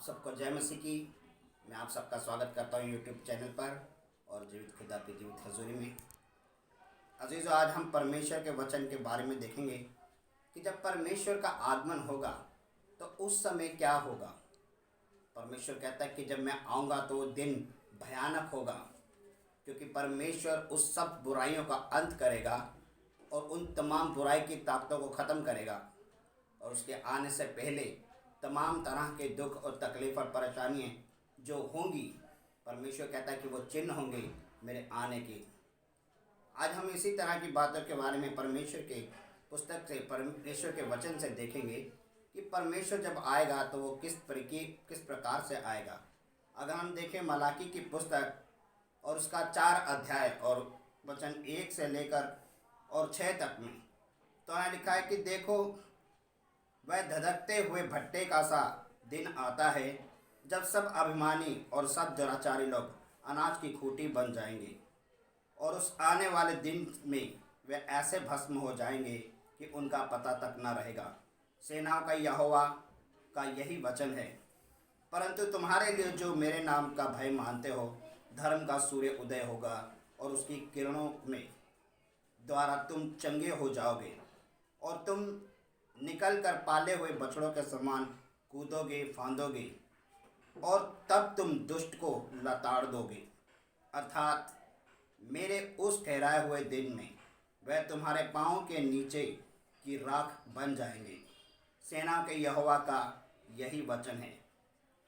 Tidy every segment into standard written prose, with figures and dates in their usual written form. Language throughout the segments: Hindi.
आप सबको जय मसीह की। मैं आप सबका स्वागत करता हूँ यूट्यूब चैनल पर और जीवित खुदा की जीवित हजूरी में। अजीज़ों, आज हम परमेश्वर के वचन के बारे में देखेंगे कि जब परमेश्वर का आगमन होगा तो उस समय क्या होगा। परमेश्वर कहता है कि जब मैं आऊँगा तो वो दिन भयानक होगा, क्योंकि परमेश्वर उस सब बुराइयों का अंत करेगा और उन तमाम बुराई की ताकतों को ख़त्म करेगा। और उसके आने से पहले तमाम तरह के दुख और तकलीफ़ और परेशानियाँ जो होंगी, परमेश्वर कहता है कि वो चिन्ह होंगे मेरे आने की। आज हम इसी तरह की बातों के बारे में परमेश्वर के पुस्तक से, परमेश्वर के वचन से देखेंगे कि परमेश्वर जब आएगा तो वो किस प्रकार से आएगा। अगर हम देखें मलाकी की पुस्तक और उसका 4 अध्याय और वचन 1 से लेकर और 6 तक में, तो यहाँ लिखा है कि देखो, वह धधकते हुए भट्टे का सा दिन आता है जब सब अभिमानी और सब दुराचारी लोग अनाज की खूंटी बन जाएंगे, और उस आने वाले दिन में वे ऐसे भस्म हो जाएंगे कि उनका पता तक न रहेगा। सेनाओं का यहोवा का यही वचन है। परंतु तुम्हारे लिए जो मेरे नाम का भय मानते हो, धर्म का सूर्य उदय होगा और उसकी किरणों में द्वारा तुम चंगे हो जाओगे, और तुम निकल कर पाले हुए बछड़ों के समान कूदोगे फांदोगे, और तब तुम दुष्ट को लताड़ दोगे। अर्थात मेरे उस ठहराए हुए दिन में वह तुम्हारे पाँव के नीचे की राख बन जाएंगे। सेना के यहोवा का यही वचन है।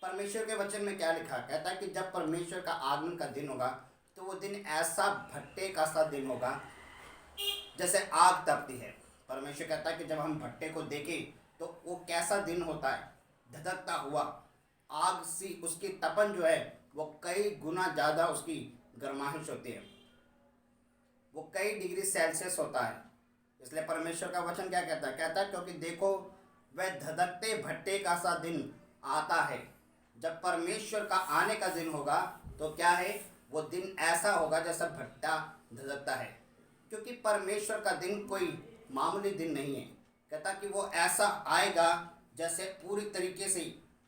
परमेश्वर के वचन में क्या लिखा? कहता है कि जब परमेश्वर का आगमन का दिन होगा तो वो दिन ऐसा भट्टे का सा दिन होगा जैसे आग तपती है। परमेश्वर कहता है कि जब हम भट्टे को देखें तो वो कैसा दिन होता है, धधकता हुआ आग सी। उसकी तपन जो है वो कई गुना ज़्यादा उसकी गर्माहिश होती है, वो कई डिग्री सेल्सियस होता है। इसलिए परमेश्वर का वचन क्या कहता है? कहता है क्योंकि देखो, वह धधकते भट्टे का सा दिन आता है। जब परमेश्वर का आने का दिन होगा तो क्या है, वो दिन ऐसा होगा जैसा भट्टा धधकता है। क्योंकि परमेश्वर का दिन कोई मामूली दिन नहीं है। कहता कि वो ऐसा आएगा जैसे पूरी तरीके से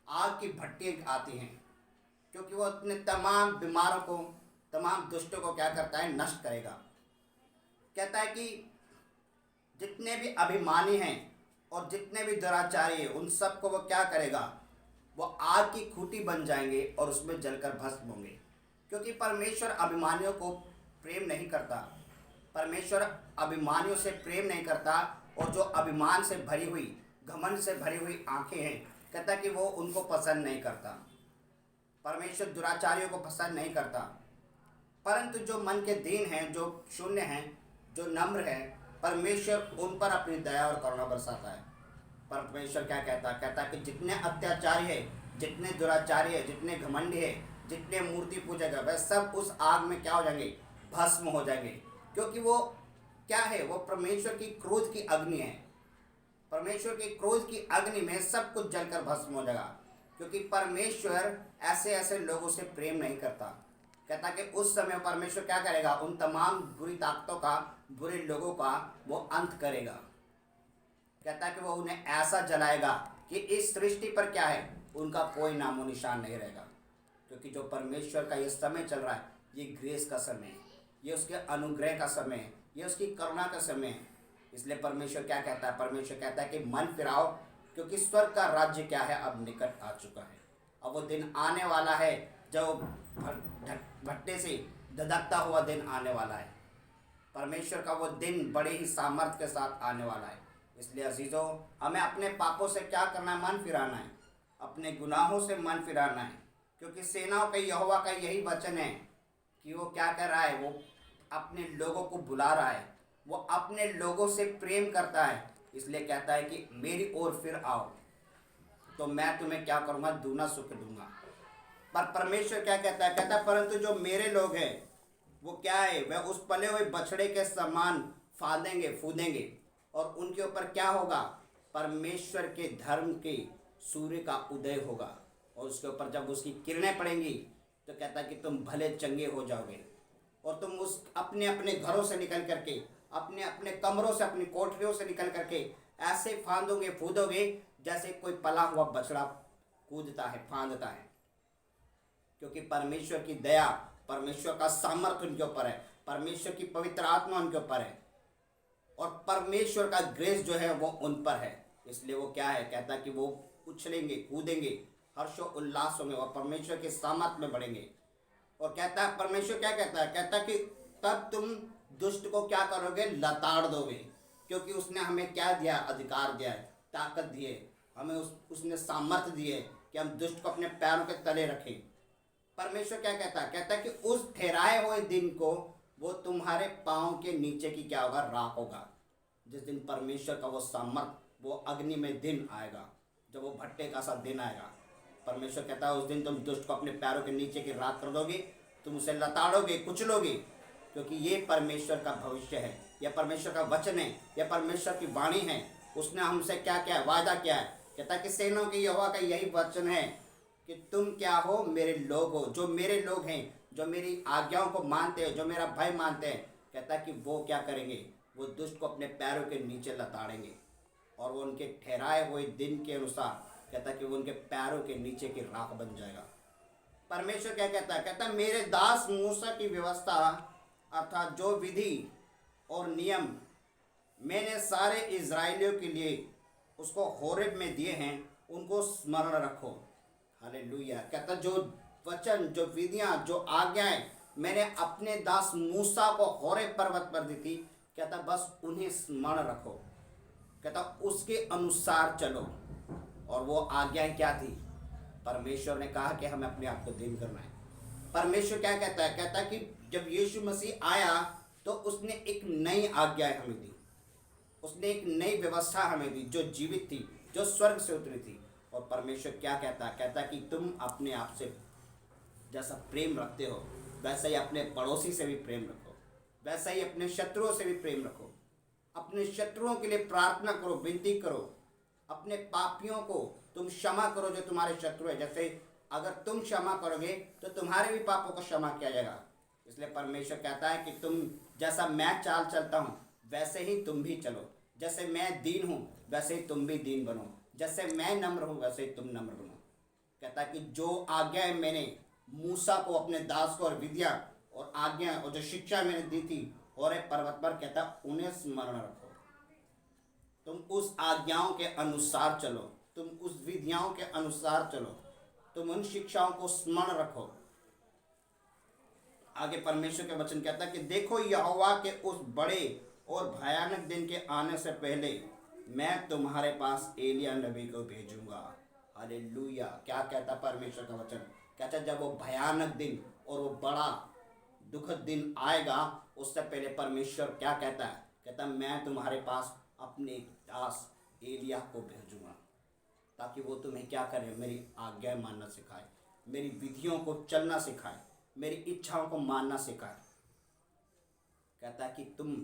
आग की भट्टी आती हैं, क्योंकि वो अपने तमाम बीमारों को, तमाम दुष्टों को क्या करता है, नष्ट करेगा। कहता है कि जितने भी अभिमानी हैं और जितने भी दुराचारी हैं, उन सबको वो क्या करेगा, वो आग की खूंटी बन जाएंगे और उसमें जलकर भस्म होंगे। क्योंकि परमेश्वर अभिमानियों को प्रेम नहीं करता। परमेश्वर अभिमानियों से प्रेम नहीं करता, और जो अभिमान से भरी हुई, घमंड से भरी हुई आंखें हैं, कहता कि वो उनको पसंद नहीं करता। परमेश्वर दुराचारियों को पसंद नहीं करता। परंतु जो मन के दीन हैं, जो शून्य हैं, जो नम्र हैं, परमेश्वर उन पर अपनी दया और करुणा बरसाता है। परमेश्वर क्या कहता है? कहता है कि जितने अत्याचारी है, जितने दुराचारी है, जितने घमंडी है, जितने मूर्ति पूजक है, वह सब उस आग में क्या हो जाएंगे, भस्म हो जाएंगे। क्योंकि वो क्या है, वो परमेश्वर की क्रोध की अग्नि है। परमेश्वर की क्रोध की अग्नि में सब कुछ जलकर भस्म हो जाएगा। क्योंकि परमेश्वर ऐसे ऐसे लोगों से प्रेम नहीं करता। कहता कि उस समय परमेश्वर क्या करेगा, उन तमाम बुरी ताकतों का, बुरे लोगों का वो अंत करेगा। कहता कि वो उन्हें ऐसा जलाएगा कि इस सृष्टि पर क्या है, उनका कोई नामो निशान नहीं रहेगा। क्योंकि जो परमेश्वर का ये समय चल रहा है, ये ग्रेस का समय है, ये उसके अनुग्रह का समय है, ये उसकी करुणा का समय है। इसलिए परमेश्वर क्या कहता है? परमेश्वर कहता है कि मन फिराओ, क्योंकि स्वर्ग का राज्य क्या है, अब निकट आ चुका है। अब वो दिन आने वाला है, जो भट्टे से धधकता हुआ दिन आने वाला है। परमेश्वर का वो दिन बड़े ही सामर्थ्य के साथ आने वाला है। इसलिए अजीज़ों, हमें अपने पापों से क्या करना है? मन फिराना है, अपने गुनाहों से मन फिराना है। क्योंकि सेनाओं के यहोवा का यही वचन है कि वो क्या कर रहा है, वो अपने लोगों को बुला रहा है, वो अपने लोगों से प्रेम करता है। इसलिए कहता है कि मेरी ओर फिर आओ तो मैं तुम्हें क्या करूँगा, दूना सुख दूंगा। पर परमेश्वर क्या कहता है? कहता है परंतु जो मेरे लोग हैं वो क्या है, वह उस पले हुए बछड़े के समान फांदेंगे फूदेंगे, और उनके ऊपर क्या होगा, परमेश्वर के धर्म के सूर्य का उदय होगा। और उसके ऊपर जब उसकी किरणें पड़ेंगी तो कहता है कि तुम भले चंगे हो जाओगे, और तुम उस अपने अपने घरों से निकल करके, अपने अपने कमरों से, अपनी कोठरियों से निकल करके ऐसे फांदोगे फूदोगे जैसे कोई पला हुआ बछड़ा कूदता है, फांदता है, क्योंकि परमेश्वर की दया, परमेश्वर का सामर्थ्य उनके ऊपर है, परमेश्वर की पवित्र आत्मा उनके ऊपर है और परमेश्वर का ग्रेस जो है वो उन पर है। इसलिए वो क्या है, कहता है कि वो उछलेंगे, कूदेंगे, हर्षो उल्लास होंगे और परमेश्वर के सामर्थ्य में बढ़ेंगे। और कहता है, परमेश्वर क्या कहता है, कहता है कि तब तुम दुष्ट को क्या करोगे, लताड़ दोगे, क्योंकि उसने हमें क्या दिया, अधिकार दिया है, ताकत दी है हमें, उसने सामर्थ्य दी है कि हम दुष्ट को अपने पैरों के तले रखें। परमेश्वर क्या कहता है, कहता है कि उस ठहराए हुए दिन को वो तुम्हारे पाँव के नीचे की क्या होगा, राख होगा। जिस दिन परमेश्वर का वो सामर्थ, वो अग्नि में दिन आएगा, जब वो भट्टे का सा दिन आएगा, परमेश्वर कहता है उस दिन तुम दुष्ट को अपने पैरों के नीचे की राख कर दोगे, तुम उसे लताड़ोगे, कुचलोगे, क्योंकि ये परमेश्वर का भविष्य है, यह परमेश्वर का वचन है, यह परमेश्वर की वाणी है। उसने हमसे क्या क्या वायदा किया है, कहता है कि सेनाओं के यहोवा का यही वचन है कि तुम क्या हो, मेरे लोग हो, जो मेरे लोग हैं, जो मेरी आज्ञाओं को मानते हैं, जो मेरा भय मानते हैं। कहता है कि वो क्या करेंगे, वो दुष्ट को अपने पैरों के नीचे लताड़ेंगे और वो उनके ठहराए हुए दिन के अनुसार, कहता है कि वो उनके पैरों के नीचे की राख बन जाएगा। परमेश्वर क्या कहता है, कहता है मेरे दास मूसा की व्यवस्था अर्थात जो विधि और नियम मैंने सारे इज़राइलियों के लिए उसको होरेब में दिए हैं, उनको स्मरण रखो। हालेलुया। कहता जो वचन, जो विधियाँ, जो आज्ञाएं मैंने अपने दास मूसा को होरेब पर्वत पर दी थी, कहता बस उन्हें स्मरण रखो, कहता उसके अनुसार चलो। और वो आज्ञाएं क्या थी, परमेश्वर ने कहा कि हमें अपने आप को दीन करना है। परमेश्वर क्या कहता है, कहता है कि जब यीशु मसीह आया तो उसने एक नई आज्ञाएं हमें दी, उसने एक नई व्यवस्था हमें दी जो जीवित थी, जो स्वर्ग से उतरी थी। और परमेश्वर क्या कहता है, कहता है कि तुम अपने आप से जैसा प्रेम रखते हो वैसा ही अपने पड़ोसी से भी प्रेम रखो, वैसा ही अपने शत्रुओं से भी प्रेम रखो। अपने शत्रुओं के लिए प्रार्थना करो, विनती करो, अपने पापियों को तुम क्षमा करो जो तुम्हारे शत्रु है। जैसे अगर तुम क्षमा करोगे तो तुम्हारे भी पापों को क्षमा किया जाएगा। इसलिए परमेश्वर कहता है कि तुम जैसा मैं चाल चलता हूँ वैसे ही तुम भी चलो, जैसे मैं दीन हूँ वैसे ही तुम भी दीन बनो, जैसे मैं नम्र हूँ वैसे ही तुम नम्र बनो। कहता है कि जो आज्ञाएं मैंने मूसा को, अपने दास को, और विद्या और आज्ञा और जो शिक्षा मैंने दी थी होरेब पर्वत पर, कहता उन्हें स्मरण रखो। तुम उस आज्ञाओं के अनुसार चलो, तुम उस विधियाओं के अनुसार चलो, तुम उन शिक्षाओं को स्मरण रखो। आगे परमेश्वर के वचन कहता है कि देखो यहोवा के उस बड़े और भयानक दिन के आने से पहले मैं तुम्हारे पास एलिया नबी को भेजूंगा। हालेलुया। क्या कहता परमेश्वर का वचन, कहता जब वो भयानक दिन और वो बड़ा दुखद दिन आएगा, उससे पहले परमेश्वर क्या कहता है, कहता मैं तुम्हारे पास अपने दास एलिया को भेजूंगा ताकि वो तुम्हें क्या करे, मेरी आज्ञाएं मानना सिखाए, मेरी विधियों को चलना सिखाए, मेरी इच्छाओं को मानना सिखाए। कहता है कि तुम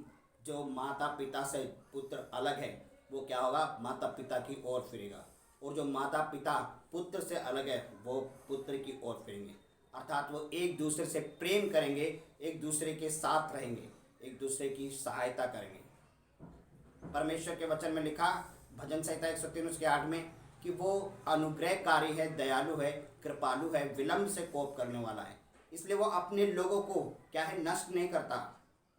जो माता पिता से पुत्र अलग है वो क्या होगा, माता पिता की ओर फिरेगा, और जो माता पिता पुत्र से अलग है वो पुत्र की ओर फिरेंगे। अर्थात वो एक दूसरे से प्रेम करेंगे, एक दूसरे के साथ रहेंगे, एक दूसरे की सहायता करेंगे। परमेश्वर के वचन में लिखा भजन संहिता 103 उसके 8 में कि वो अनुग्रहकारी है, दयालु है, कृपालु है, विलंब से कोप करने वाला है। इसलिए वो अपने लोगों को क्या है, नष्ट नहीं करता,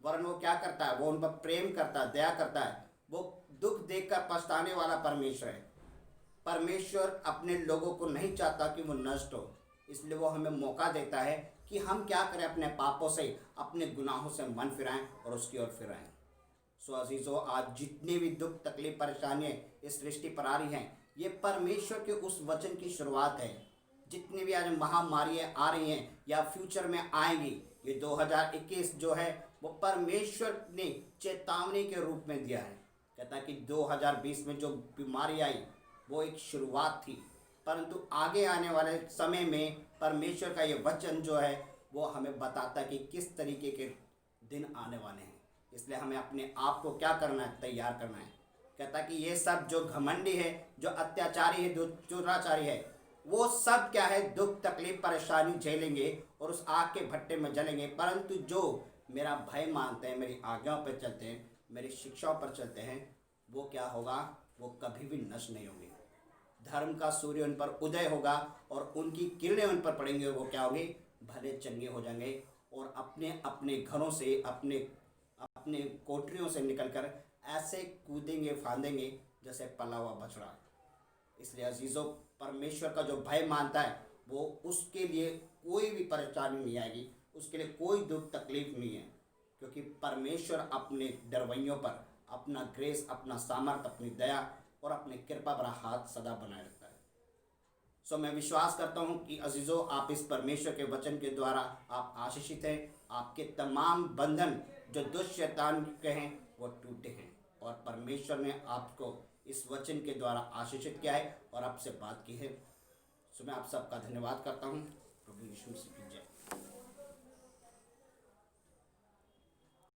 वरन वो क्या करता है, वो उन पर प्रेम करता है, दया करता है। वो दुख देखकर पछताने वाला परमेश्वर है। परमेश्वर अपने लोगों को नहीं चाहता कि वो नष्ट हो, इसलिए वो हमें मौका देता है कि हम क्या करें, अपने पापों से, अपने गुनाहों से मन फिराएं और उसकी ओर फिराएं। सो अजीजों, आज जितनी भी दुख, तकलीफ, परेशानियाँ इस सृष्टि पर आ रही हैं, ये परमेश्वर के उस वचन की शुरुआत है। जितनी भी आज महामारियाँ आ रही हैं या फ्यूचर में आएंगी, ये 2021 जो है वो परमेश्वर ने चेतावनी के रूप में दिया है। कहता है कि 2020 में जो बीमारी आई वो एक शुरुआत थी, परंतु आगे आने वाले समय में परमेश्वर का ये वचन जो है वो हमें बताता है कि किस तरीके के दिन आने वाले हैं। इसलिए हमें अपने आप को क्या करना है, तैयार करना है। कहता है कि ये सब जो घमंडी है, जो अत्याचारी है, जो चोराचारी है, वो सब क्या है, दुख, तकलीफ, परेशानी झेलेंगे और उस आग के भट्टे में जलेंगे। परंतु जो मेरा भय मानते हैं, मेरी आज्ञाओं पर चलते हैं, मेरी शिक्षाओं पर चलते हैं, वो क्या होगा, वो कभी भी नष्ट नहीं होंगे। धर्म का सूर्य उन पर उदय होगा और उनकी किरणें उन पर पड़ेंगी और वो क्या होंगे, भले चंगे हो जाएंगे और अपने अपने घरों से, अपने अपने कोठरियों से निकलकर ऐसे कूदेंगे फांदेंगे जैसे पला हुआ बछड़ा। इसलिए अजीज़ों, परमेश्वर का जो भय मानता है वो उसके लिए कोई भी परेशानी नहीं आएगी, उसके लिए कोई दुख तकलीफ नहीं है, क्योंकि परमेश्वर अपने डरवैयों पर अपना ग्रेस, अपना सामर्थ, अपनी दया और अपनी कृपा भरा हाथ सदा बनाए रखता है। सो मैं विश्वास करता हूँ कि अजीज़ों, आप इस परमेश्वर के वचन के द्वारा आप आशीषित हैं। आपके तमाम बंधन जो दुष्ट शैतान के हैं वो टूटे हैं और परमेश्वर ने आपको इस वचन के द्वारा आशीषित किया है और आपसे बात की है। सो मैं आप सबका धन्यवाद करता हूँ। प्रभु यीशु मसीह की जय।